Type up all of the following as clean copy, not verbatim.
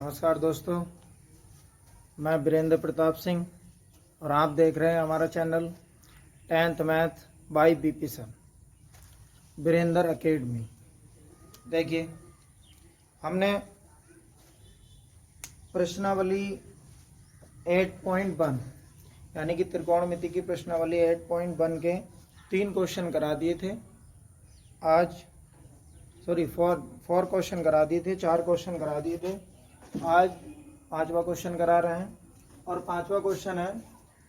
नमस्कार दोस्तों, मैं वीरेंद्र प्रताप सिंह और आप देख रहे हैं हमारा channel 10th math by BP sir Virendra academy. देखिए, हमने प्रश्नावली 8.1 यानी कि त्रिकोणमिति की प्रश्नावली 8.1 के 3 क्वेश्चन करा दिए थे। आज फोर क्वेश्चन करा दिए थे, 4 क्वेश्चन करा दिए थे। आज 5वां क्वेश्चन करा रहे हैं और 5वां क्वेश्चन है,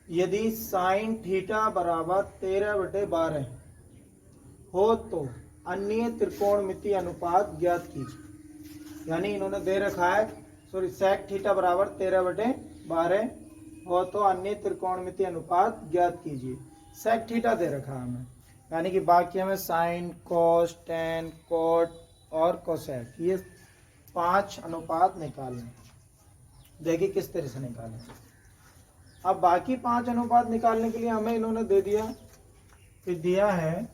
यदि साइन थीटा बराबर 13/12 हो तो अन्य त्रिकोणमिति अनुपात ज्ञात कीजिए। यानी इन्होंने दे रखा है सेक थीटा बराबर 13/12 हो तो अन्य त्रिकोणमिति अनुपात ज्ञात कीजिए। सेक थीटा दे रखा है हमें, यानी कि बाकी हमें साइन, कॉस, टेन, कोट और कोसेक, ये 5 अनुपात निकालें। देखिए किस तरह से निकालें। अब बाकी 5 अनुपात निकालने के लिए हमें इन्होंने दे दिया कि दिया है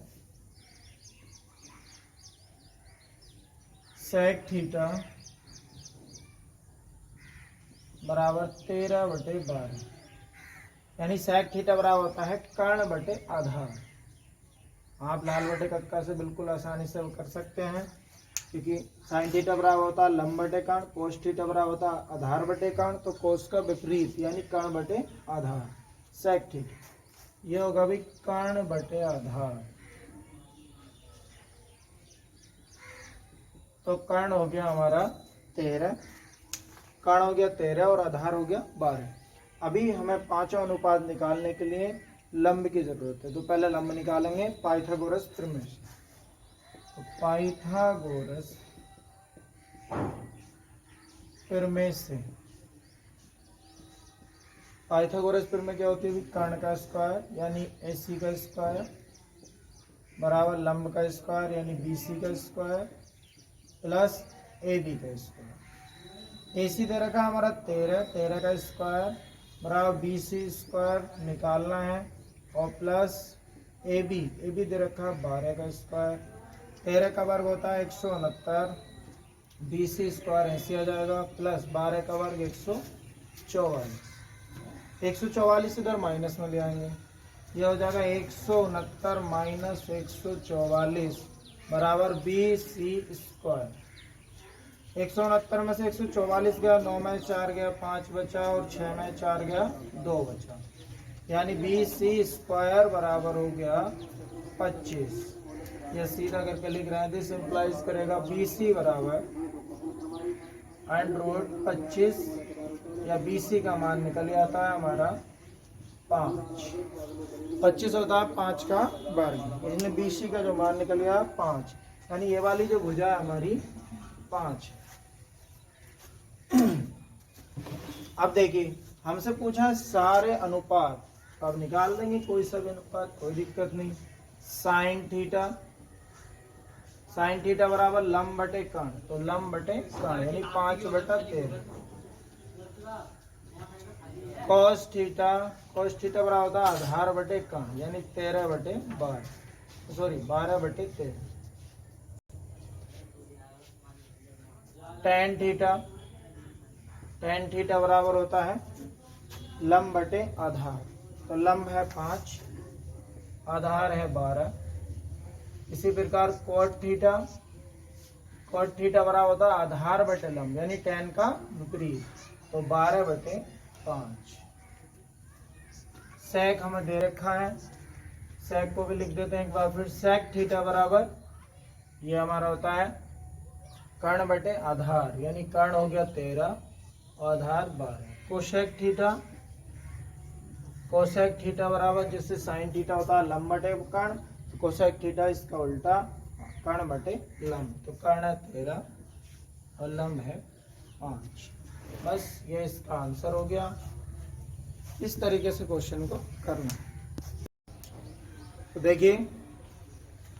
सेक थीटा बराबर 13/12, यानी सेक थीटा बराबर होता है कर्ण बटे आधार। आप लाल बटे कक्का से बिल्कुल आसानी से कर सकते हैं, क्योंकि साइन थीटा बराबर होता है लंब बटे कर्ण, कोस थीटा बराबर होता है आधार बटे कर्ण, तो कोस का विपरीत यानी कर्ण बटे आधार सेक थीटा। ये होगा भी कर्ण बटे आधार, तो कर्ण हो गया हमारा 13, कर्ण हो गया 13 और आधार हो गया 12। अभी हमें 5वां अनुपात निकालने के लिए लंब की जरूरत है, तो पहले लंब निकालेंगे पाइथागोरस प्रमेय से। तो पाइथागोरस प्रमेय से, पाइथागोरस प्रमेय क्या होती है? कर्ण का स्क्वायर यानी AC का स्क्वायर बराबर लंब का स्क्वायर यानी BC का स्क्वायर प्लस AB का स्क्वायर। AC दे रखा हमारा 13 का स्क्वायर बराबर BC स्क्वायर निकालना है, और प्लस AB दे रखा 12 का स्क्वायर। 13 का वर्ग होता है 169, BC स्क्वायर 80 आ जाएगा, प्लस 12 का वर्ग 144। 144 इधर माइनस में ले आएंगे, यह हो जाएगा 169 माइनस 144 बराबर BC स्क्वायर। 169 में से 144 गया, 9 में 4 गया, 5 बचा, और 6 में 4 गया, 2 बचा, यानी BC स्क्वायर बराबर हो गया 25। यह सीधा करके लिख रहे हैं, दिस इंप्लाइज करेगा BC बराबर √25, या BC का मान निकल आता है हमारा 5। 25 होता है 5 का वर्ग, इसमें BC का जो मान निकल गया 5, यानी ये वाली जो भुजा है हमारी 5। अब देखिए, हमसे पूछा है सारे अनुपात, अब निकाल देंगे कोई सा भी अनुपात, कोई दिक्कत नहीं। साइन थीटा बराबर लंब बटे कर्ण, तो लंब बटे कर्ण यानी 5/13। कॉस थीटा बराबर होता है आधार बटे कर्ण यानी 12/13। टेन थीटा बराबर होता है लंब बटे आधार, तो लंब है 5, आधार है 12। इसी प्रकार कोट थीटा बराबर होता है आधार बटे लंब यानी टेन का विपरीत, तो 12/5। सेक हमें दे रखा है, सेक को भी लिख देते हैं एक बार फिर। सेक थीटा बराबर ये हमारा होता है कर्ण बटे आधार, यानी कर्ण हो गया 13 और आधार 12। कोसेक थीटा बराबर, जिससे साइन थीटा होता है लंब बटे कर्ण, तो कोसेक थीटा इसका उल्टा कर्ण बटे लंब, तो कर्ण है 13 और लंब है 5। बस ये इसका आंसर हो गया। इस तरीके से क्वेश्चन को करना। तो देखिए,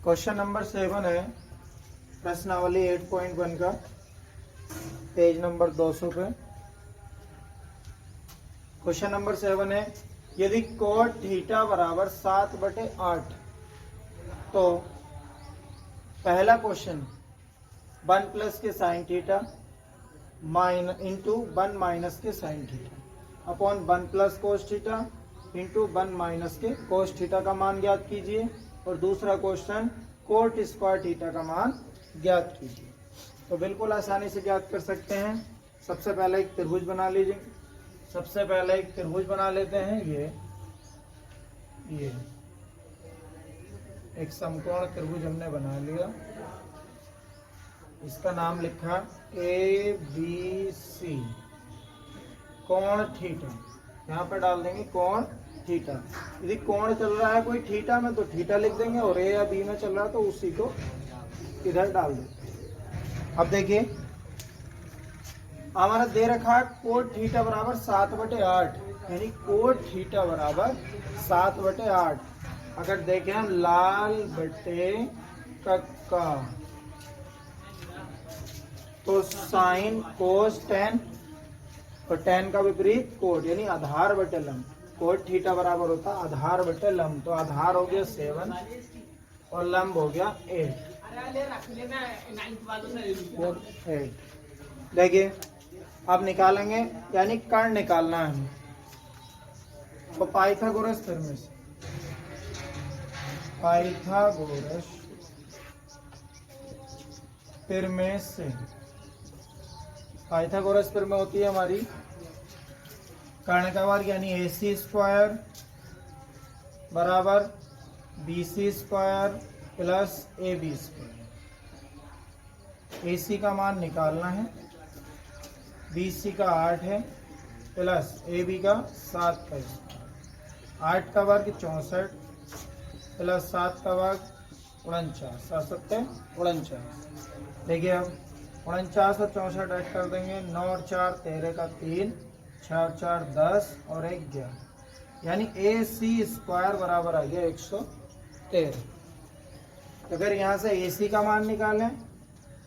क्वेश्चन नंबर 7 है प्रश्नावली 8.1 का, पेज नंबर 200 पे। क्वेश्चन नंबर 7 है, यदि कोट थीटा बराबर 7/8, तो पहला क्वेश्चन 1 प्लस के साइन थीटा इंटू 1 माइनस के sine theta upon 1 plus cos theta into 1 minus के कोस थीटा का मान ज्ञात कीजिए। और दूसरा क्वेश्चन कोट स्क्वायर थीटा का मान ज्ञात कीजिए। तो बिल्कुल आसानी से ज्ञात कर सकते हैं। सबसे पहले एक त्रिभुज बना लीजिए। सबसे पहले एक त्रिभुज बना लेते हैं। ये एक समकोण त्रिभुज हमने बना लिया। इसका नाम लिखा ABC कोण थीटा। यहाँ पे डाल देंगे कोण थीटा। यदि कोण चल रहा है कोई थीटा में तो थीटा लिख देंगे, और ए या बी में चल रहा है तो उसी को इधर डाल देते हैं। अब देखिए हमारा दे रखा है कोट थीटा बराबर 7/8, यानी कोट थीटा बराबर 7/8। अगर देखें हम लाल बटे कक्का तो साइन कोस टेन, और टेन का विपरीत कोट यानी आधार बटे लंब। कोट थीटा बराबर होता है आधार बटे लंब। तो आधार हो गया 7 और लंब हो गया 8। देखिए अब निकालेंगे, यानी कर्ण निकालना है हमें। तो पाइथागोरस थ्योरम से पाइथागोरस थ्योरम होती है हमारी कर्ण का वर्ग यानी AC स्क्वायर बराबर BC square plus AB square. AC का मान निकालना है, BC का 8 है प्लस AB का 7 का स्क्वायर। 8 का वर्ग 64 प्लस 7 का वर्ग 49, 7 49। देखिए अब 49 और 64 ऐड कर देंगे। 9 और 4 13 का 3, 6 और 4 10 और 1 11, यानी AC स्क्वायर बराबर आ गया 113। अगर यहाँ से AC का मान निकालें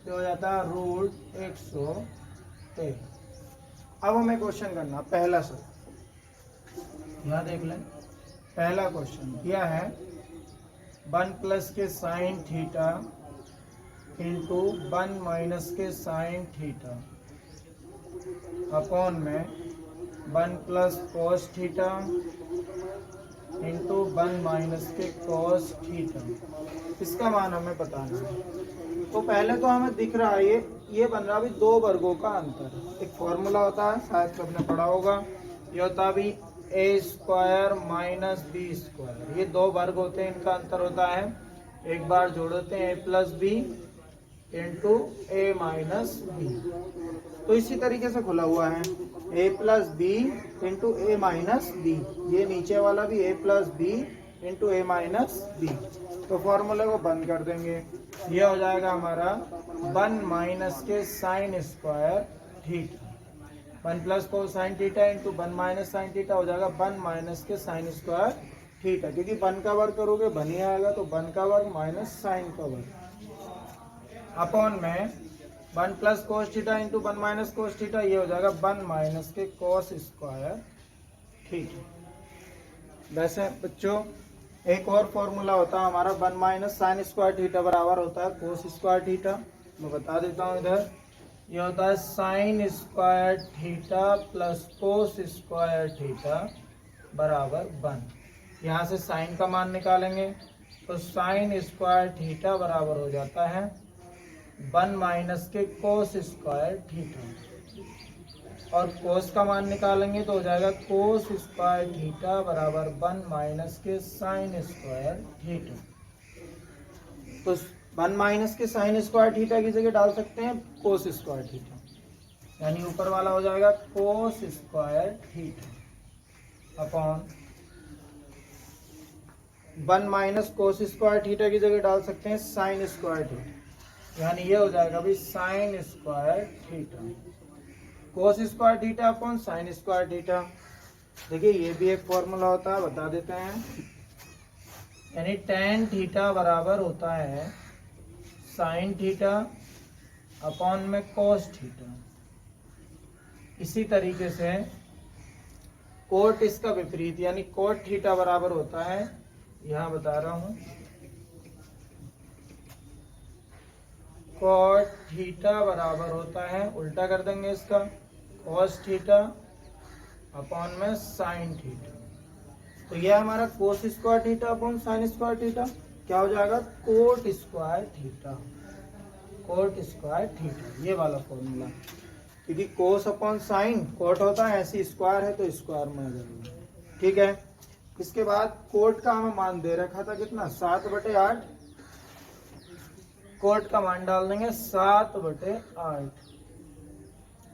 तो हो जाता है √113। अब हमें क्वेश्चन करना पहला सब यहाँ देख लें। पहला क्वेश्चन क्या है 1 प्लस के साइन थीटा इंटू 1 माइनस के साइन थीटा अपॉन में 1 plus cos theta into 1 minus के कोस थीटा। इसका मान हमें बताना है। तो पहले तो हमें दिख रहा है ये बन रहा भी दो वर्गों का अंतर। एक फॉर्मूला होता है, शायद सबने पढ़ा होगा, ये होता भी A square minus B square. ये दो वर्ग होते हैं, इनका अंतर होता है। एक बार जोड़ते हैं A plus B into A minus B. तो इसी तरीके से खुला हुआ है A plus B into A minus B. ये नीचे वाला भी A plus B into A minus B. तो फॉर्मूले को बंद कर देंगे। ये हो जाएगा हमारा 1 माइनस के साइन स्क्वायर थीटा। 1 प्लस को sine theta into 1 minus sine theta हो जाएगा 1 माइनस के साइन स्क्वायर थीटा। क्योंकि 1 का वर्ग करोगे 1 ही आएगा, तो 1 का वर्ग माइनस साइन का वर्ग अपॉन में 1 plus cos theta into 1 minus cos theta. ये हो जाएगा 1 माइनस के कोस स्क्वायर थीटा। वैसे बच्चों एक और फॉर्मूला होता है हमारा 1 माइनस साइन स्क्वायर थीटा बराबर होता है कोस स्क्वायर थीटा। मैं बता देता हूँ इधर। ये होता है sine square theta plus cos square theta बराबर 1। यहाँ से साइन का मान निकालेंगे तो साइन स्क्वायर थीटा बराबर हो जाता है 1 माइनस के कोस स्क्वायर थीटा, और कोस का मान निकालेंगे तो हो जाएगा कोस स्क्वायर थीटा बराबर 1 माइनस के साइन स्क्वायर थीटा। तो 1 माइनस के साइन स्क्वायर थीटा की जगह डाल सकते हैं कोस स्क्वायर थीटा, यानी ऊपर वाला हो जाएगा cos square theta upon 1 minus cos square theta की जगह डाल सकते हैं साइन स्क्वायर थीटा, यानी ये हो जाएगा भी sine square theta. Cos square theta upon sine square theta. देखिए ये भी एक फॉर्मूला होता है, बता देते हैं। यानी टेन थीटा बराबर होता है साइन थीटा अपॉन में कोस थीटा। इसी तरीके से कोट इसका विपरीत यानी कोट थीटा बराबर होता है, यहाँ बता रहा हूं, कॉट थीटा बराबर होता है, उल्टा कर देंगे इसका, कॉस थीटा अपॉन में साइन थीटा। तो यह हमारा cos square theta upon sine square theta क्या हो जाएगा, coat square theta, coat square theta, ये वाला फॉर्मूला। क्योंकि कोस अपॉन साइन कोट होता है, ऐसी स्क्वायर है तो स्क्वायर में आ जाएगा। ठीक है, इसके बाद कोट का हमें मान दे रखा था कितना, 7/8। कोट का मान डाल देंगे 7/8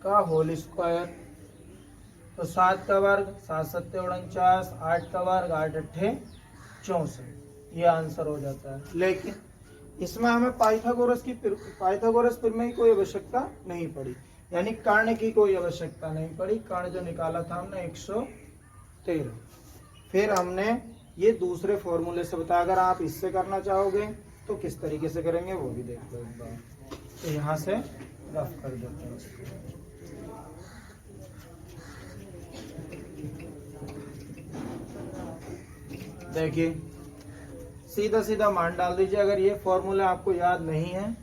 का होल स्क्वायर। तो 7 का वर्ग 7 7 49, 8 का वर्ग 8 8 64, ये आंसर हो जाता है। लेकिन इसमें हमें पाइथागोरस प्रमेय की कोई आवश्यकता नहीं पड़ी, यानी कर्ण की कोई आवश्यकता नहीं पड़ी। कर्ण जो निकाला था हमने 113। फिर हमने ये दूसरे फॉर्मूले से बताया। अगर आप इससे करना चाहोगे तो किस तरीके से करेंगे वो भी देख लो एक बार। तो यहाँ से रफ कर देते हैं इसको। देखिए सीधा सीधा मान डाल दीजिए। अगर ये फॉर्मूला आपको याद नहीं है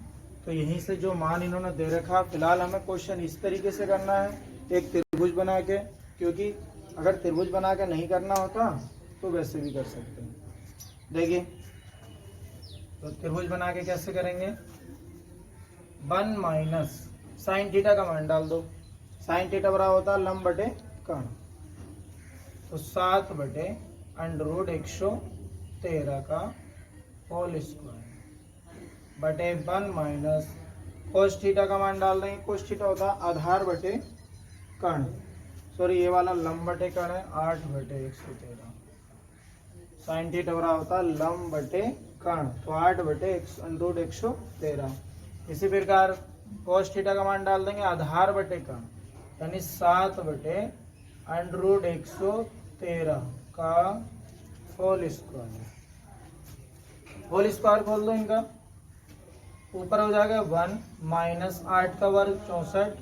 तो यहीं से जो मान इन्होंने दे रखा, फिलहाल हमें क्वेश्चन इस तरीके से करना है, एक त्रिभुज बना के, क्योंकि अगर त्रिभुज बना के नहीं करना होता तो वैसे भी कर सकते हैं। देखिए तो त्रिभुज बना के कैसे करेंगे, 1 माइनस साइन थीटा का मान डाल दो। साइन थीटा बराबर होता है लंब बटे कर्ण, तो 7/√113 का होल स्क्वायर बटे 1 माइनस कोस थीटा का मान डाल देंगे। कोस थीटा होता है आधार बटे कर्ण, सॉरी ये वाला लंब बटे कर्ण है, 8/113। साइन थीटा बराबर होता है लंब बटे कर्ण, तो 8/√113। इसी प्रकार कोस थीटा का मान डाल देंगे आधार बटे कर्ण, यानी 7/√113 का होल स्क्वायर। होल स्क्वायर खोल दो इनका, ऊपर हो जाएगा 1 माइनस 8 का वर्ग 64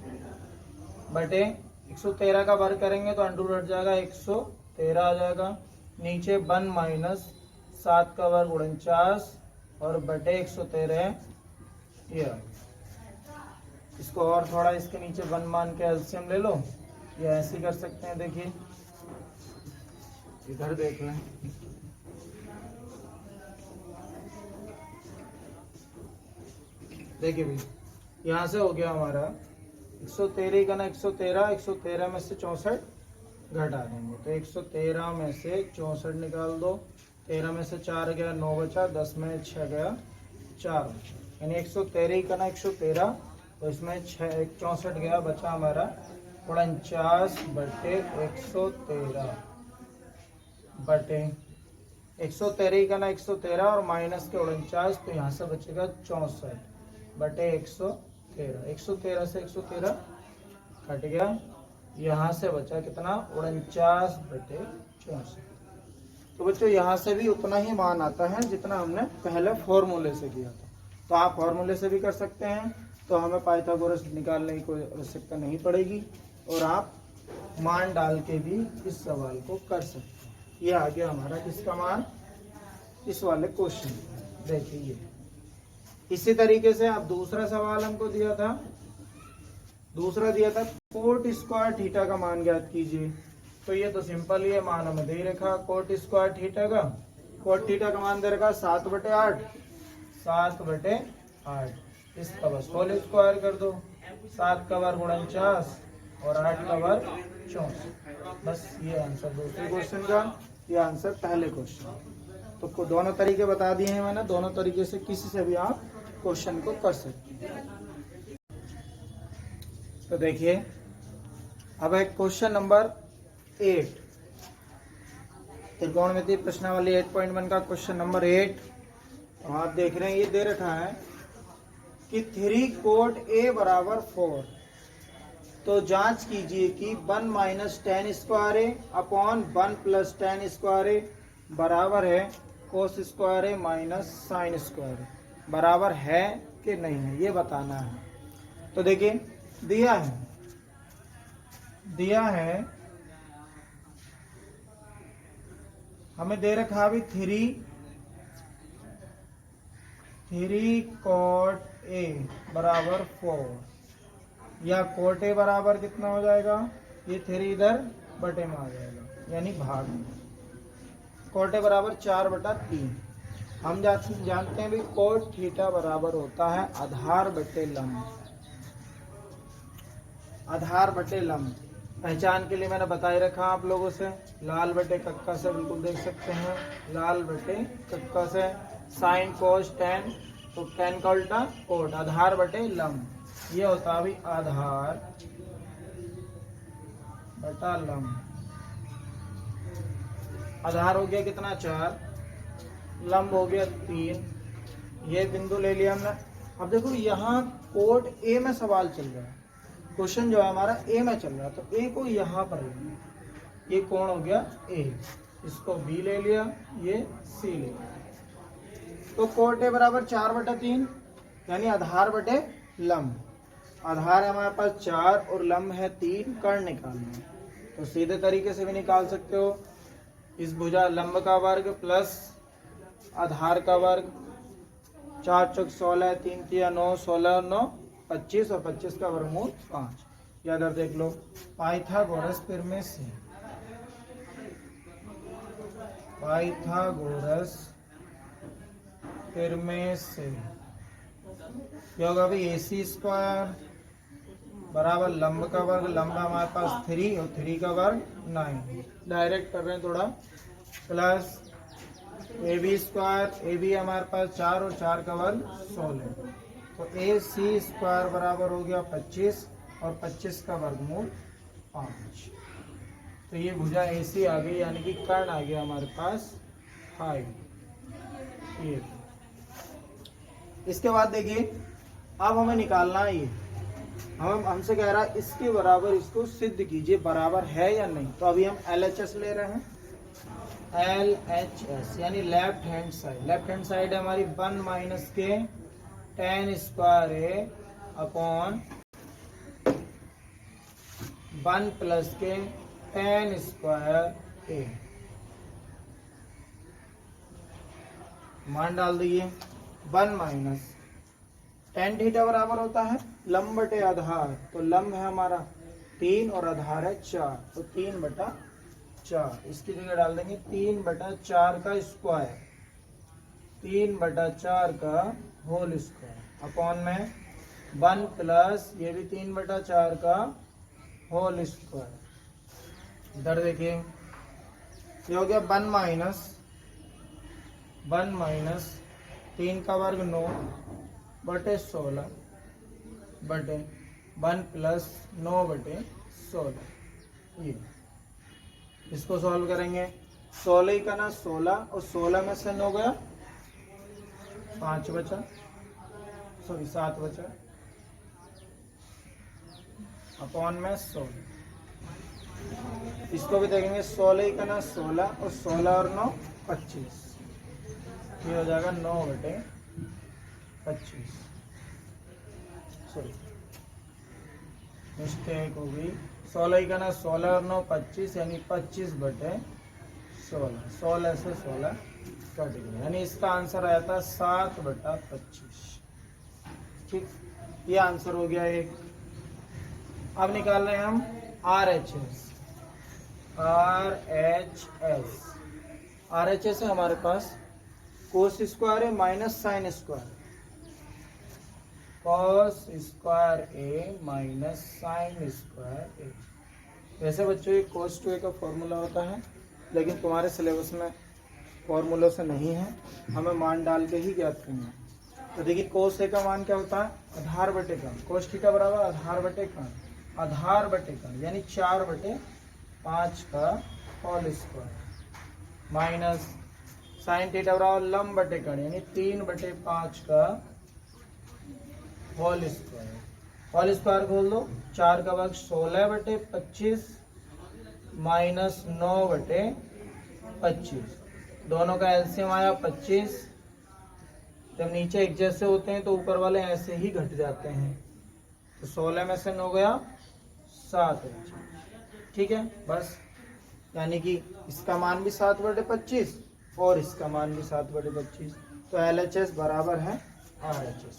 बटे 113 का वर्ग करेंगे तो अंडर हट जाएगा, 113 आ जाएगा। नीचे 1 माइनस 7 का वर्ग 49 और बटे 113 ये। इसको और थोड़ा इसके नीचे 1 मान के एलसीएम ले लो, या ऐसे ही कर सकते हैं। देखिए इधर देख लें, देखिए भाई यहाँ से हो गया हमारा 113 का ना 113 में से 64 घटा देंगे, तो 113 में से 64 निकाल दो। 13 में से 4 गया 9 बचा, 10 में 6 गया 4, यानी 113 का ना 113, तो इसमें 64 गया, बचा हमारा 49/113 बटे 113 का ना 113 और माइनस के 49, तो यहाँ से बचेगा 64/113। 113 से 113 कट गया, यहाँ से बचा कितना, 49/64। तो बच्चों यहाँ से भी उतना ही मान आता है जितना हमने पहले फॉर्मूले से किया था। तो आप फॉर्मूले से भी कर सकते हैं, तो हमें पाइथागोरस निकालने की कोई आवश्यकता नहीं पड़ेगी, और आप मान डाल के भी इस सवाल को कर सकते हैं। ये आ गया हमारा किसका मान, इस वाले क्वेश्चन। देखिए इसी तरीके से आप दूसरा सवाल हमको दिया था, कोट स्क्वायर थीटा का मान ज्ञात कीजिए। तो ये तो सिंपल ही है, मान हमें दे रखा कोट स्क्वायर थीटा का। कोट थीटा का मान दे रखा 7/8, 7/8। इसका बस होल स्क्वायर कर दो, 7 का वर्ग 49 और 8 का वर्ग 64। बस ये आंसर दूसरे क्वेश्चन का, ये आंसर पहले क्वेश्चन। तो दोनों तरीके बता दिए हैं मैंने, दोनों तरीके से किसी से भी आप क्वेश्चन को कर सकते हैं। तो देखिए अब एक क्वेश्चन नंबर 8, त्रिकोणमितीय प्रश्नावली 8.1 का क्वेश्चन नंबर 8। तो आप देख रहे हैं ये दे रखा है कि 3 कोट A बराबर 4। तो जांच कीजिए कि 1 minus tan square A upon 1 plus tan square A बराबर है cos square A minus sine square A, बराबर है कि नहीं है, ये बताना है। तो देखिए दिया है हमें दे रखा अभी 3 कॉट ए बराबर 4 या कोट ए बराबर कितना हो जाएगा, ये 3 इधर बटे में आ जाएगा यानी भाग में। कोट ए बराबर 4/3। हम जानते हैं भी कोट थीटा बराबर होता है आधार बटे लंब। आधार बटे लंब पहचान के लिए मैंने बता ही रखा आप लोगों से, लाल बटे कक्का से बिल्कुल देख सकते हैं, लाल बटे कक्का से साइन कोस टेन, तो टेन का उल्टा कोट, आधार बटे लंब, ये होता है अभी आधार बटा लंब। आधार हो गया कितना 4, लंब हो गया 3, ये बिंदु ले लिया हमने। अब देखो यहाँ कोट ए में सवाल चल रहा है, क्वेश्चन जो है हमारा ए में चल रहा है, तो ए को यहाँ पर लेंगे, ये कोण हो गया ए, इसको बी ले लिया, ये सी ले लिया, तो कोट ए बराबर 4/3 यानी आधार बटे लंब। आधार है हमारे पास 4 और लंब है 3, कर्ण निकालना है तो सीधे तरीके से भी निकाल सकते हो। इस भुजा लंब का वर्ग प्लस आधार का वर्ग, 4 चौक 16, 3 तिया 9, 16 और 9 25 और 25 का वर्गमूल 5। या अगर देख लो पाइथागोरस प्रमेय से, पाइथागोरस प्रमेय से क्या होगा भाई, AC स्क्वायर बराबर लंब का वर्ग, लंब हमारे पास 3 और 3 का वर्ग 9, डायरेक्ट कर रहे हैं थोड़ा, प्लस AB स्क्वायर, AB हमारे पास 4 और 4 का वर्ग 16, तो AC स्क्वायर बराबर हो गया 25 और 25 का वर्गमूल 5। तो ये भुजा AC आ गई यानी कि कर्ण आ गया हमारे पास 5। ये इसके बाद देखिए अब हमें निकालना है, ये हमसे कह रहा है इसके बराबर इसको सिद्ध कीजिए बराबर है या नहीं। तो अभी हम LHS ले रहे हैं, LHS यानी left hand side. Left hand side है हमारी 1 माइनस के tan स्क्वायर ए अपॉन 1 प्लस के tan स्क्वायर ए, मान डाल दीजिए 1 माइनस tan थीटा बराबर होता है लंब बटे आधार, तो लंब है हमारा 3 और आधार है 4, तो 3/4, इसकी जगह डाल देंगे 3/4 का स्क्वायर, 3/4 का होल स्क्वायर अपॉन में 1 प्लस ये भी 3/4 का होल स्क्वायर। इधर देखिए ये हो गया 1 माइनस 3 का वर्ग 9 बटे 16 बटे 1 प्लस 9/16, ये इसको सॉल्व करेंगे, 16 ही का ना 16 और 16 में से 9 गया 5 बचा, सॉरी 7 बचा, अपॉन में 16, इसको भी देखेंगे 16 ही का ना 16 और 16 और 9 25, ये हो जाएगा 9/25, सॉरी मिस्टेक हो गई, 16 का ना 16 और 9 25 यानी 25/16, 16 से 16 कट गया यानी इसका आंसर आया था 7/25। ठीक, ये आंसर हो गया एक। अब निकाल रहे हैं हम RHS। RHS है हमारे पास कोस स्क्वायर है minus sine square, cos square A minus sine square A. वैसे बच्चों ये cos 2a का फॉर्मूला होता है, लेकिन तुम्हारे सिलेबस में फॉर्मूलों से नहीं है, हमें मान डाल के ही ज्ञात करना है। तो देखिए cos a का मान क्या होता है, आधार बटे कर्ण, cos थीटा बराबर आधार बटे कर्ण, आधार बटे कर्ण यानी 4/5 का whole square, minus sine theta बराबर लंब बटे कर्ण यानी 3/5 का होल स्क्वायर। होल स्क्वायर खोल दो, 4 का वर्ग 16/25 माइनस 9/25, दोनों का एलसीएम आया 25। जब नीचे एक जैसे होते हैं तो ऊपर वाले ऐसे ही घट जाते हैं, तो 16 में से 9 गया 7। ठीक है, बस यानी कि इसका मान भी 7/25 और इसका मान भी 7/25, तो LHS बराबर है RHS।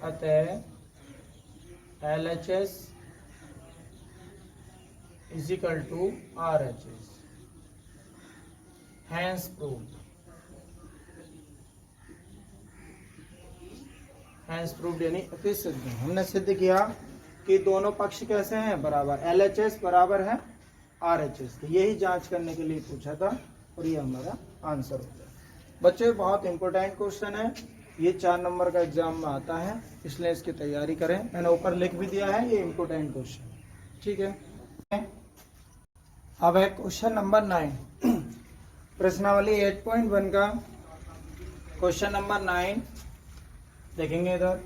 अतः LHS is equal to RHS, hence proved। यानी अति सिद्ध। हमने सिद्ध किया कि दोनों पक्ष कैसे हैं, बराबर। LHS बराबर है RHS। तो यही जांच करने के लिए पूछा था और ये हमारा आंसर हो गया। बच्चे बहुत इंपॉर्टेंट क्वेश्चन है, ये 4 नंबर का एग्जाम में आता है, इसलिए इसकी तैयारी करें। मैंने ऊपर लिख भी दिया है, ये इंपॉर्टेंट क्वेश्चन, ठीक है। अब है क्वेश्चन नंबर 9, प्रश्नावली 8.1 का क्वेश्चन नंबर 9 देखेंगे। इधर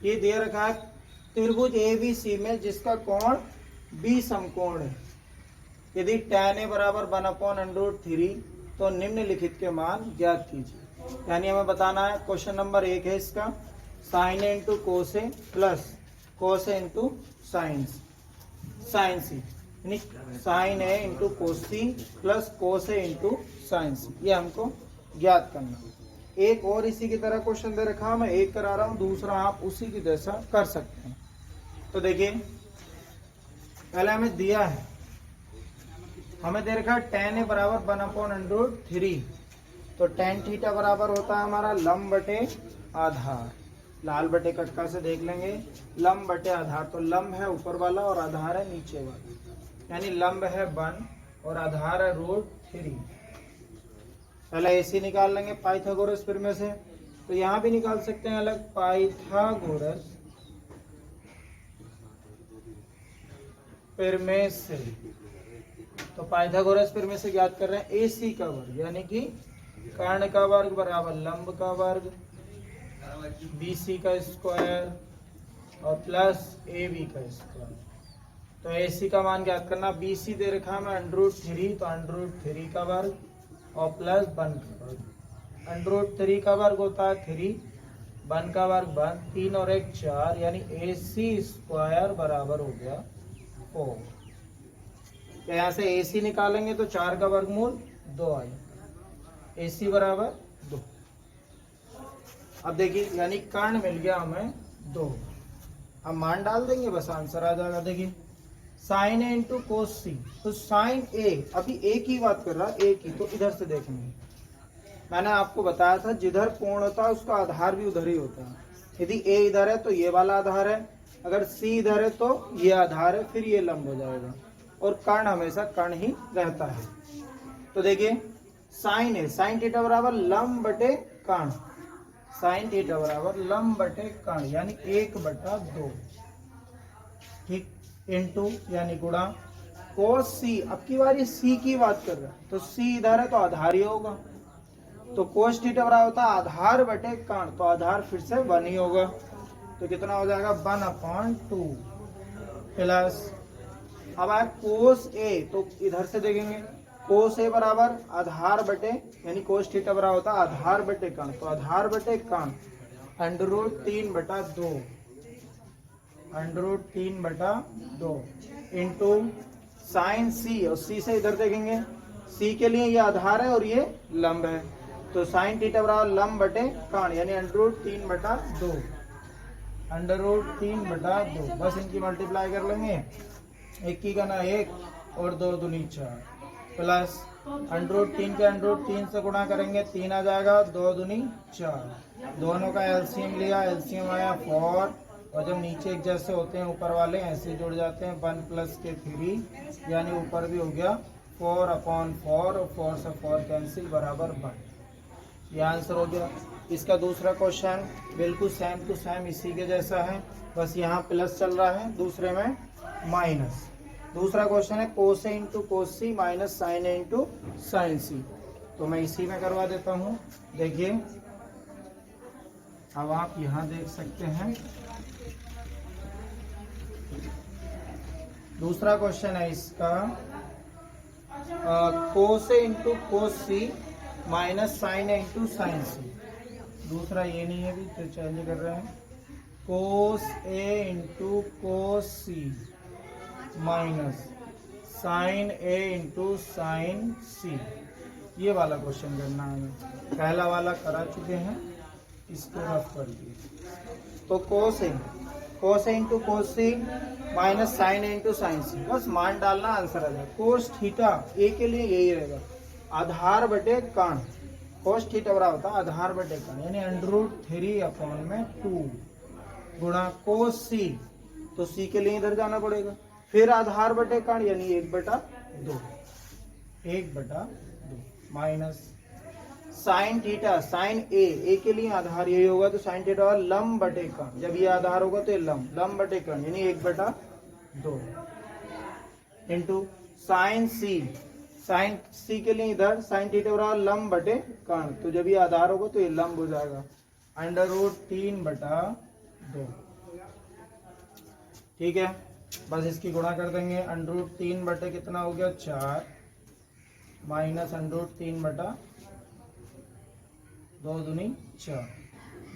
ये दे रखा है त्रिभुज ABC में जिसका कोण B समकोण है, यदि tan A बराबर 1/√3 तो निम्नलिखित के मान ज्ञात कीजिए। यानी हमें बताना है, क्वेश्चन नंबर 1 है इसका, sin A into cos A plus cos A into sine C, यानी sin A into cos C plus cos A into sine C, ये हमको ज्ञात करना। एक और इसी की तरह क्वेश्चन दे रखा, मैं एक करा रहा हूं, दूसरा आप उसी की जैसा कर सकते हैं। तो देखिए, पहले हमें दिया है, हमें दे रखा है tan A बराबर 1/√3, तो tan थीटा बराबर होता है हमारा लंब बटे आधार। लाल बटे कटका से देख लेंगे, लंब बटे आधार, तो लंब है ऊपर वाला और आधार है नीचे वाला, यानी लंब है 1 और आधार है √3। पहले AC निकाल लेंगे पाइथागोरस प्रमेय से, तो यहाँ भी निकाल सकते हैं अलग, पाइथागोरस प्रमेय से। तो पाइथागोरस प्रमेय से ज्ञात कर रहे हैं AC का वर्ग, यानी कि कर्ण का वर्ग बराबर लंब का वर्ग, BC का स्क्वायर और प्लस AB का स्क्वायर। तो AC का मान ज्ञात करना, BC दे रखा है √3, तो √3 का वर्ग और प्लस 1 का वर्ग। √3 का वर्ग होता है 3, 1 का वर्ग 1, 3 और 1 4, यानी AC स्क्वायर बराबर हो गया 4। तो यहाँ से AC निकालेंगे तो 4 का वर्गमूल 2 आएगा, AC बराबर 2। अब देखिए, यानी कर्ण मिल गया हमें 2। अब मान डाल देंगे, बस आंसर आ जाएगा। देखिए, साइन A इंटू कोस सी, तो साइन A, अभी A की बात कर रहा है, A की, तो इधर से देखेंगे। मैंने आपको बताया था जिधर कोण होता है उसका आधार भी उधर ही होता है। यदि A इधर है तो ये वाला आधार है, अगर C इधर है तो ये आधार है, फिर ये लंब हो जाएगा, और कर्ण हमेशा कर्ण ही रहता है। तो देखिए, साइन A, साइन थीटा बराबर लंब बटे कर्ण, साइन थीटा बराबर लंब बटे कर्ण, यानी 1/2, ठीक, इंटू यानी गुणा कोस सी। अब की बारी C की बात कर रहा है, तो C इधर है तो आधार ही होगा, तो कोस थीटा बराबर होता है आधार बटे कर्ण, तो आधार फिर से 1 ही होगा, तो कितना हो जाएगा 1/2 प्लस, अब आए कोस A, तो इधर से देखेंगे, कोस A बराबर आधार बटे, यानी कोस थीटा बराबर होता है आधार बटे कर्ण, तो आधार बटे कर्ण √3/2, √3/2 इंटू साइन C, और C से इधर देखेंगे, C के लिए ये आधार है और ये लंब है, तो साइन थीटा बराबर लंब बटे कर्ण, यानी √3/2, √3/2। बस इनकी मल्टीप्लाई कर लेंगे, 1 की गना 1 और 2 दूनी 4, प्लस √3 के √3 से गुणा करेंगे, 3 आ जाएगा, 2 दूनी 4, दोनों का एलसीएम लिया, एलसीएम आया 4, और जब नीचे एक जैसे होते हैं ऊपर वाले ऐसे जुड़ जाते हैं, 1 प्लस के 3, यानी ऊपर भी हो गया 4/4, और 4 से 4 कैंसिल बराबर 1। ये आंसर हो गया। इसका दूसरा क्वेश्चन बिल्कुल सेम टू सेम इसी के जैसा है, बस यहाँ प्लस चल रहा है, दूसरे में माइनस। दूसरा क्वेश्चन है cos A into cos C minus sine A into sine C, तो मैं इसी में करवा देता हूँ। देखिए, अब आप यहाँ देख सकते हैं, दूसरा क्वेश्चन है इसका, cos A into cos C minus sine A into sine C. दूसरा ये नहीं है, भी तो चेंज कर रहे हैं, cos A into cos C minus sine A into sine C, ये वाला क्वेश्चन करना है हमें। पहला वाला करा चुके हैं, इसको रफ कर दिए। तो कोस A into cos C minus sign A into sine सी, बस मान डालना, आंसर आ जाएगा। कोस थीटा ए के लिए यही रहेगा, आधार बटे कर्ण। कोस थीटा बराबर होता है आधार बटे कर्ण, यानी √3/2 गुणा कोस सी, तो सी के लिए इधर जाना पड़ेगा, फिर आधार बटे कर्ण यानी 1/2 माइनस साइन थीटा, साइन ए के लिए आधार यही होगा, तो साइन थीटा होगा लंब बटे कर्ण, जब ये आधार होगा तो ये लंब बटे कर्ण यानी 1/2 इंटू साइन सी के लिए इधर साइन थीटा बराबर लंब बटे कर्ण, तो जब ये आधार होगा तो ये लंब हो जाएगा √3/2। ठीक है, बस इसकी गुणा कर देंगे। √3 बटे कितना हो गया 4 माइनस √3/2 दूनी 4,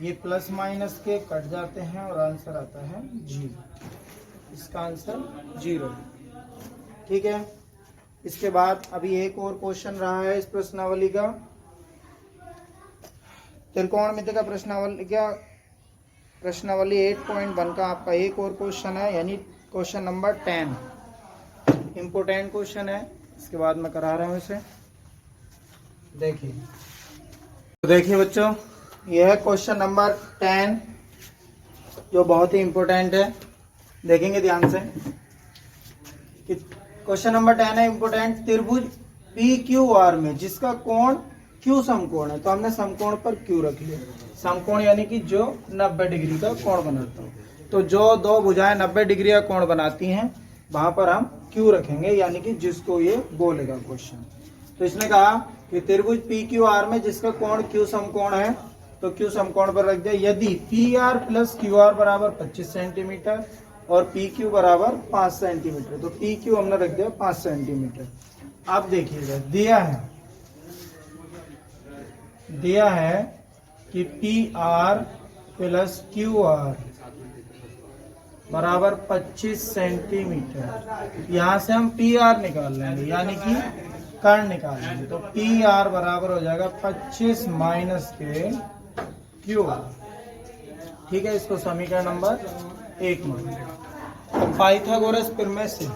ये प्लस माइनस के कट जाते हैं और आंसर आता है 0। इसका आंसर 0। ठीक है, इसके बाद अभी एक और क्वेश्चन रहा है इस प्रश्नावली का, त्रिकोणमिति का प्रश्नावली 8.1 का आपका एक और क्वेश्चन है, यानी क्वेश्चन नंबर 10। इम्पोर्टेंट क्वेश्चन है, इसके बाद मैं करा रहा हूँ इसे। देखिए बच्चों, यह है क्वेश्चन नंबर 10 जो बहुत ही इम्पोर्टेंट है। देखेंगे ध्यान से कि क्वेश्चन नंबर 10 है इम्पोर्टेंट। त्रिभुज PQR में जिसका कोण Q समकोण है, तो हमने समकोण पर Q रख लिया। समकोण यानी कि जो 90 डिग्री का कोण बनाता हो, तो जो दो भुजाएं 90 डिग्री का कोण बनाती हैं वहां पर हम Q रखेंगे, यानी कि जिसको ये बोलेगा क्वेश्चन। तो इसने कहा कि त्रिभुज PQR में जिसका कोण Q समकोण है, तो Q समकोण पर रख दिया। यदि PR प्लस QR बराबर 25 सेंटीमीटर और PQ बराबर 5 सेंटीमीटर, तो PQ हमने रख दिया 5 सेंटीमीटर। अब देखिएगा, दिया है कि PR प्लस QR बराबर 25 सेंटीमीटर। यहाँ से हम PR निकाल लेंगे, यानी कि कर्ण निकाल लेंगे, तो PR बराबर हो जाएगा 25 माइनस के QR। ठीक है, इसको समीकरण नंबर 1 मान। तो पाइथागोरस प्रमेय से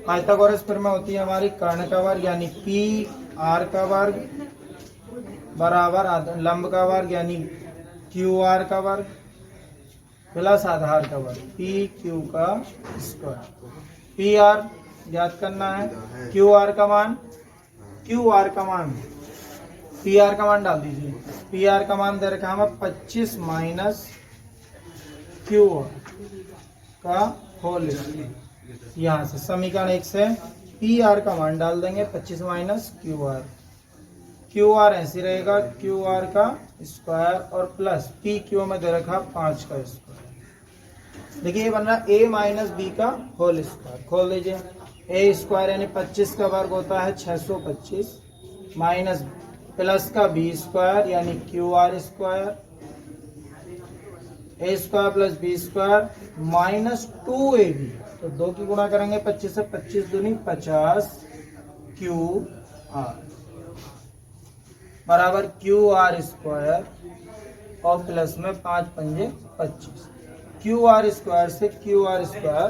पाइथागोरस प्रमेय होती है हमारी कर्ण का वर्ग यानी PR का वर्ग बराबर लंब का वर्ग यानी QR का वर्ग प्लस आधार का वर्ग PQ का स्क्वायर। PR ज्ञात करना है, QR का मान PR का मान डाल दीजिए। PR का मान दे रखा है 25 माइनस QR का होल स्क्वायर। यहाँ से समीकरण 1 से PR का मान डाल देंगे 25 माइनस QR ऐसे रहेगा, QR का स्क्वायर और प्लस PQ में दे रखा 5 का स्क्वायर। देखिए ये बन रहा A माइनस B का होल स्क्वायर। खोल दीजिए, A स्क्वायर यानी 25 का वर्ग होता है 625 माइनस प्लस का B स्क्वायर यानी QR square, A square plus B square minus 2AB, तो 2 की गुणा करेंगे 25 से, 25 दूनी 50 QR बराबर QR स्क्वायर और प्लस में 5 पंजे 25। QR स्क्वायर से QR स्क्वायर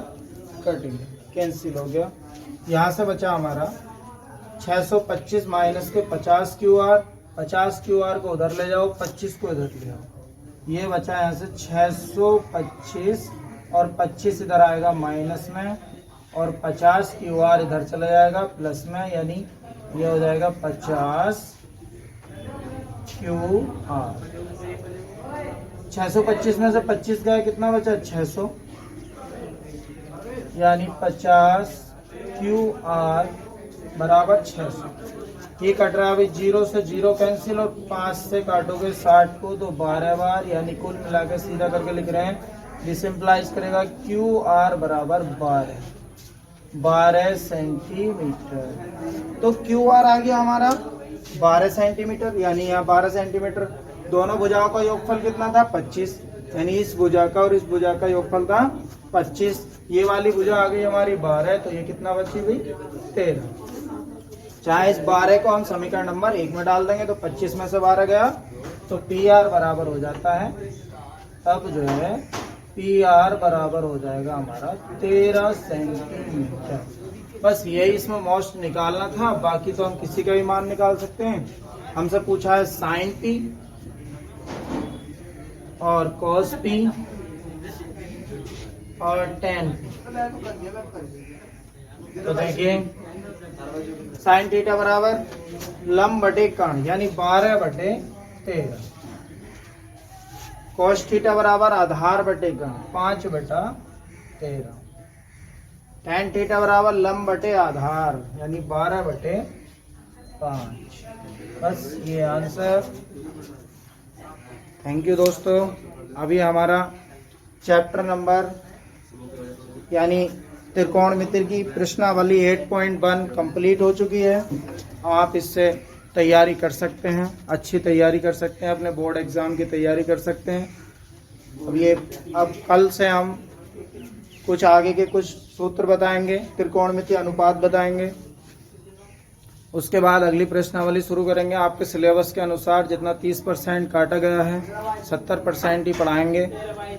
कटेंगे, कैंसिल हो गया। यहाँ से बचा हमारा 625 माइनस के 50 QR को उधर ले जाओ, 25 को इधर ले जाओ, ये बचा यहाँ से 625 और 25 इधर आएगा माइनस में और 50 QR इधर चला जाएगा प्लस में, यानी ये हो जाएगा 50 QR। 625 में से 25 गया, कितना बचा 600, यानी 50 QR बराबर 600। ये कट रहा है अभी 0 से 0 कैंसिल और 5 से काटोगे 60 को तो 12 बार, यानी कुल मिलाकर सीधा करके लिख रहे हैं, जिस इम्प्लाइज करेगा QR बराबर 12 सेंटीमीटर। तो QR आ गया हमारा 12 सेंटीमीटर, यानी यहाँ 12 सेंटीमीटर दोनों भुजाओं का योगफल कितना था 25, यानी इस भुजा का और इस भुजा का योगफल था 25। ये वाली भुजा आ गई हमारी 12, तो ये कितना बची भाई 13। चाहे इस 12 को हम समीकरण नंबर 1 में डाल देंगे तो 25 में से 12 गया तो पी आर बराबर हो जाता है, तब जो है पी आर बराबर हो जाएगा हमारा 13 सेंटीमीटर। बस यही इसमें मोस्ट निकालना था, बाकी तो हम किसी का भी मान निकाल सकते हैं। हमसे पूछा है साइन पी और कॉस पी और टेन पी। तो देखिए साइन थीटा बराबर लंब बटे कर्ण यानी 12/13, कॉस थीटा बराबर आधार बटे कर्ण 5/13, टेन थीटा बराबर लंब बटे आधार यानी 12/5। बस ये आंसर। थैंक यू दोस्तों। अभी हमारा चैप्टर नंबर यानी त्रिकोणमिति की प्रश्नावली 8.1 कंप्लीट हो चुकी है। आप इससे तैयारी कर सकते हैं, अच्छी तैयारी कर सकते हैं, अपने बोर्ड एग्ज़ाम की तैयारी कर सकते हैं। अब कल से हम कुछ आगे के कुछ सूत्र बताएंगे, त्रिकोणमिति अनुपात बताएंगे। उसके बाद अगली प्रश्नावली शुरू करेंगे। आपके सिलेबस के अनुसार जितना 30% काटा गया है 70% ही पढ़ाएंगे।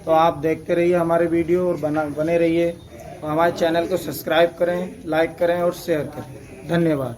तो आप देखते रहिए हमारे वीडियो और बने रहिए। तो हमारे चैनल को सब्सक्राइब करें, लाइक करें और शेयर करें। धन्यवाद।